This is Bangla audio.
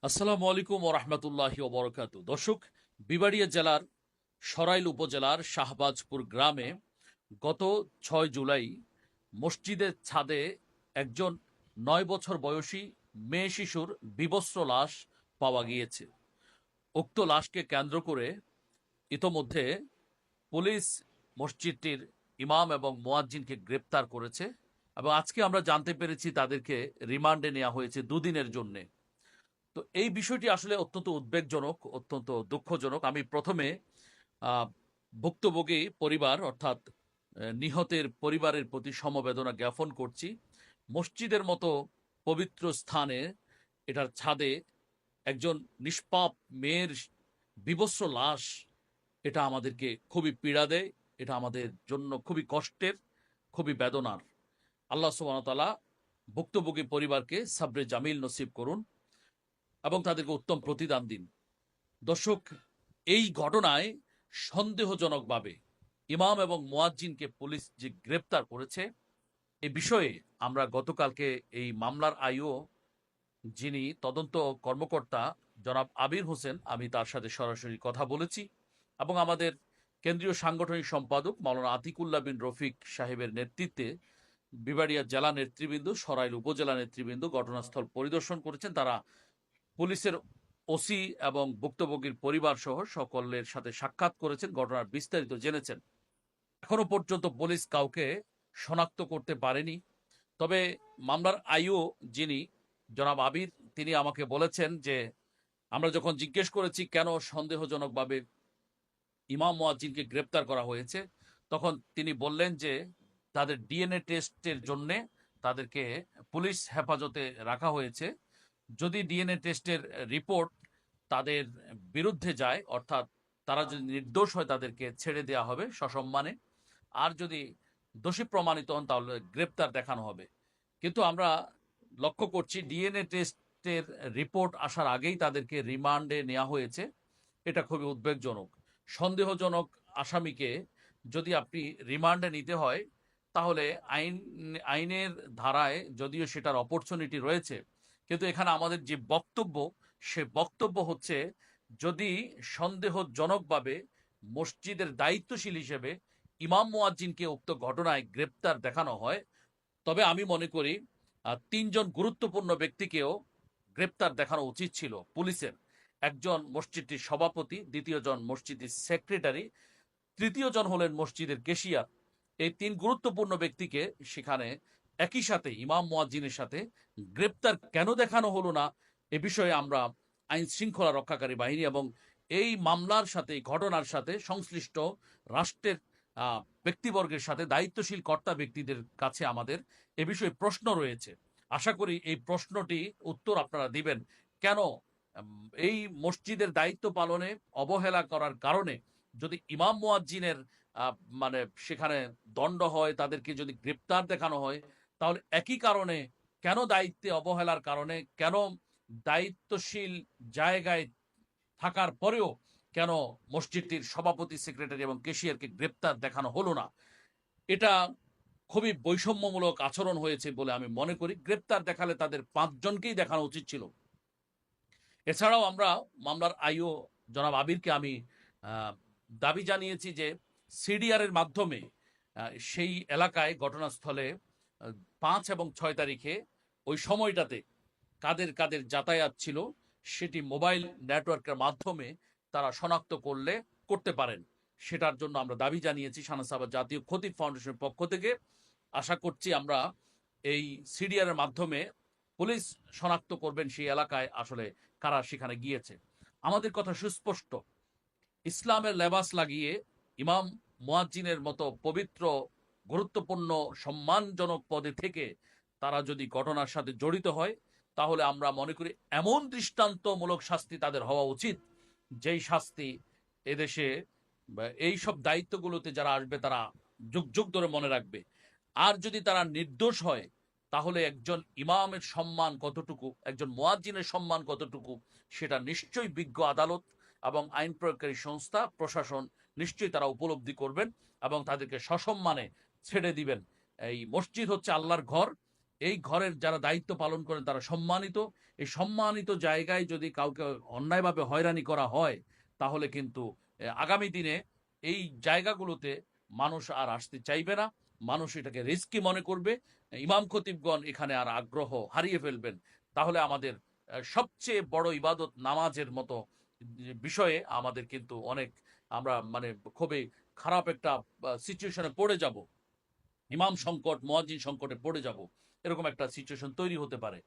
আসসালামু আলাইকুম ওয়া রাহমাতুল্লাহি ওয়া বারাকাতুহু। দর্শক, বিবাড়িয়া জেলার সরাইল উপজেলার শাহবাজপুর গ্রামে গত ৬ জুলাই মসজিদের ছাদে একজন ৯ বছর বয়সী মেয়ে শিশুর বিবস্ত্র লাশ পাওয়া গিয়েছে। উক্ত লাশকে কেন্দ্র করে ইতোমধ্যে পুলিশ মসজিদটির ইমাম এবং মুয়াজ্জিনকে গ্রেপ্তার করেছে এবং আজকে আমরা জানতে পেরেছি তাদেরকে রিমান্ডে নেওয়া হয়েছে ২ দিনের জন্যে। তো এই বিষয়টি আসলে অত্যন্ত উদ্বেগজনক, অত্যন্ত দুঃখজনক। আমি প্রথমে আহ, ভুক্তভোগী পরিবার অর্থাৎ নিহতের পরিবারের প্রতি সমবেদনা জ্ঞাপন করছি। মসজিদের মতো পবিত্র স্থানে এটার ছাদে একজন নিষ্পাপ মেয়ের বিবস্ত্র লাশ, এটা আমাদেরকে খুবই পীড়া দেয়। এটা আমাদের জন্য খুবই কষ্টের, খুবই বেদনার। আল্লাহ সুবহানাহু ওয়া তাআলা ভুক্তভোগী পরিবারকে সাবরে জামিল নসিব করুন এবং তাদেরকে উত্তম প্রতিদান দিন। দর্শক, এই ঘটনায় সন্দেহজনকভাবে ইমাম এবং মুয়াজ্জিনকে পুলিশ যে গ্রেপ্তার করেছে, এ বিষয়ে আমরা গতকালকে এই মামলার আইও যিনি তদন্ত কর্মকর্তা জনাব আবির হোসেন, আমি তার সাথে সরাসরি কথা বলেছি এবং আমাদের কেন্দ্রীয় সাংগঠনিক সম্পাদক মাওলানা আতিকুল্লাহ বিন রফিক সাহেবের নেতৃত্বে বিবাড়িয়া জেলা নেতৃবৃন্দ, সরাইল উপজেলা নেতৃবৃন্দ ঘটনাস্থল পরিদর্শন করেছেন। তারা পুলিশের ওসি এবং ভুক্তভোগীর পরিবার সহ সকলের সাথে সাক্ষাৎ করেছেন, ঘটনার বিস্তারিত জেনেছেন। এখনো পর্যন্ত পুলিশ কাউকে শনাক্ত করতে পারেনি। তবে মামলার আইও যিনি জনাব আবির, তিনি আমাকে বলেছেন যে আমরা যখন জিজ্ঞেস করেছি কেন সন্দেহজনকভাবে ইমাম মুয়াজ্জিনকে গ্রেপ্তার করা হয়েছে, তখন তিনি বললেন যে তাদের ডিএনএ টেস্টের জন্যে তাদেরকে পুলিশ হেফাজতে রাখা হয়েছে। যদি ডিএনএ টেস্টের রিপোর্ট তাদের বিরুদ্ধে যায়, অর্থাৎ তারা যদি নির্দোষ হয়, তাদেরকে ছেড়ে দেওয়া হবে সসম্মানে। আর যদি দোষী প্রমাণিত হন তাহলে গ্রেপ্তার দেখানো হবে। কিন্তু আমরা লক্ষ্য করছি ডিএনএ টেস্টের রিপোর্ট আসার আগেই তাদেরকে রিমান্ডে নেওয়া হয়েছে। এটা খুবই উদ্বেগজনক। সন্দেহজনক আসামিকে যদি আপনি রিমান্ডে নিতে হয়, তাহলে আইনের ধারায় যদিও সেটার অপরচুনিটি রয়েছে, কিন্তু এখানে আমাদের যে বক্তব্য, সে বক্তব্য হচ্ছে যদি সন্দেহজনকভাবে মসজিদের দায়িত্বশীল হিসেবে ইমাম মুয়াজ্জিনকে উক্ত ঘটনায় গ্রেপ্তার দেখানো হয়, তবে আমি মনে করি ৩ জন গুরুত্বপূর্ণ ব্যক্তিকেও গ্রেপ্তার দেখানো উচিত ছিল পুলিশের। একজন মসজিদটির সভাপতি, দ্বিতীয় জন মসজিদের সেক্রেটারি, তৃতীয় জন হলেন মসজিদের কেশিয়ার। এই ৩ গুরুত্বপূর্ণ ব্যক্তিকে সেখানে একই সাথে ইমাম মুয়াজ্জিনের সাথে গ্রেপ্তার কেন দেখানো হলো না, এ বিষয়ে আমরা আইন শৃঙ্খলা রক্ষাকারী বাহিনী এবং এই মামলার সাথে, ঘটনার সাথে সংশ্লিষ্ট রাষ্ট্রের ব্যক্তিবর্গের সাথে দায়িত্বশীল কর্তা ব্যক্তিদের কাছে আমাদের এ বিষয়ে প্রশ্ন রয়েছে। আশা করি এই প্রশ্নটি উত্তর আপনারা দিবেন। কেন এই মসজিদের দায়িত্ব পালনে অবহেলা করার কারণে যদি ইমাম মুয়াজ্জিনের মানে সেখানে দণ্ড হয়, তাদেরকে যদি গ্রেপ্তার দেখানো হয়, তাহলে একই কারণে কেন দায়িত্বে অবহেলার কারণে, কেন দায়িত্বশীল জায়গায় থাকার পরেও কেন মসজিদটির সভাপতি, সেক্রেটারি এবং কেশিয়ারকে গ্রেপ্তার দেখানো হলো না? এটা খুবই বৈষম্যমূলক আচরণ হয়েছে বলে আমি মনে করি। গ্রেপ্তার দেখালে তাদের ৫ জনকেই দেখানো উচিত ছিল। এছাড়াও আমরা মামলার আইও জনাব আবিরকে আমি দাবি জানিয়েছি যে সিডিআর এর মাধ্যমে সেই এলাকায় ঘটনাস্থলে ৫ এবং ৬ তারিখে ওই সময়টাতে কাদের কাদের যাতায়াত ছিল সেটি মোবাইল নেটওয়ার্কের মাধ্যমে তারা শনাক্ত করতে পারেন। সেটার জন্য আমরা দাবি জানিয়েছি শাহনাসাবাদ জাতীয় খতিব ফাউন্ডেশনের পক্ষ থেকে। আশা করছি আমরা এই সিডিআর এর মাধ্যমে পুলিশ শনাক্ত করবেন সেই এলাকায় আসলে কারা সেখানে গিয়েছে। আমাদের কথা সুস্পষ্ট, ইসলামের লেবাস লাগিয়ে ইমাম মুয়াজ্জিনের মতো পবিত্র, গুরুত্বপূর্ণ, সম্মানজনক পদে থেকে তারা যদি ঘটনার সাথে জড়িত হয়, তাহলে আমরা মনে করি এমন দৃষ্টান্তমূলক শাস্তি তাদের হওয়া উচিত, যেই শাস্তি এদেশে এই সব দায়িত্বগুলোতে যারা আসবে তারা যুগ যুগ ধরে মনে রাখবে। আর যদি তারা নির্দোষ হয়, তাহলে একজন ইমামের সম্মান কতটুকু, একজন মুয়াজ্জিনের সম্মান কতটুকু, সেটা নিশ্চয়ই বিজ্ঞ আদালত এবং আইন প্রয়োগকারী সংস্থা, প্রশাসন নিশ্চয়ই তারা উপলব্ধি করবেন এবং তাদেরকে সসম্মানে ছেড়ে দিবেন। এই মসজিদ হচ্ছে আল্লাহর ঘর। এই ঘরের যারা দায়িত্ব পালন করেন তারা সম্মানিত। এই সম্মানিত জায়গায় যদি কাউকে অন্যায়ভাবে হয়রানি করা হয়, তাহলে কিন্তু আগামী দিনে এই জায়গাগুলোতে মানুষ আর আসতে চাইবে না। মানুষ এটাকে রিস্কি মনে করবে। ইমাম খতিবগণ এখানে আর আগ্রহ হারিয়ে ফেলবেন। তাহলে আমাদের সবচেয়ে বড় ইবাদত নামাজের মতো বিষয়ে আমাদের কিন্তু অনেক, আমরা মানে খুবই খারাপ একটা সিচুয়েশনে পড়ে যাব। ইমাম সংকট, মুয়াজ্জিন সংকটে পড়ে যাব, এরকম একটা সিচুয়েশন তৈরি হতে পারে।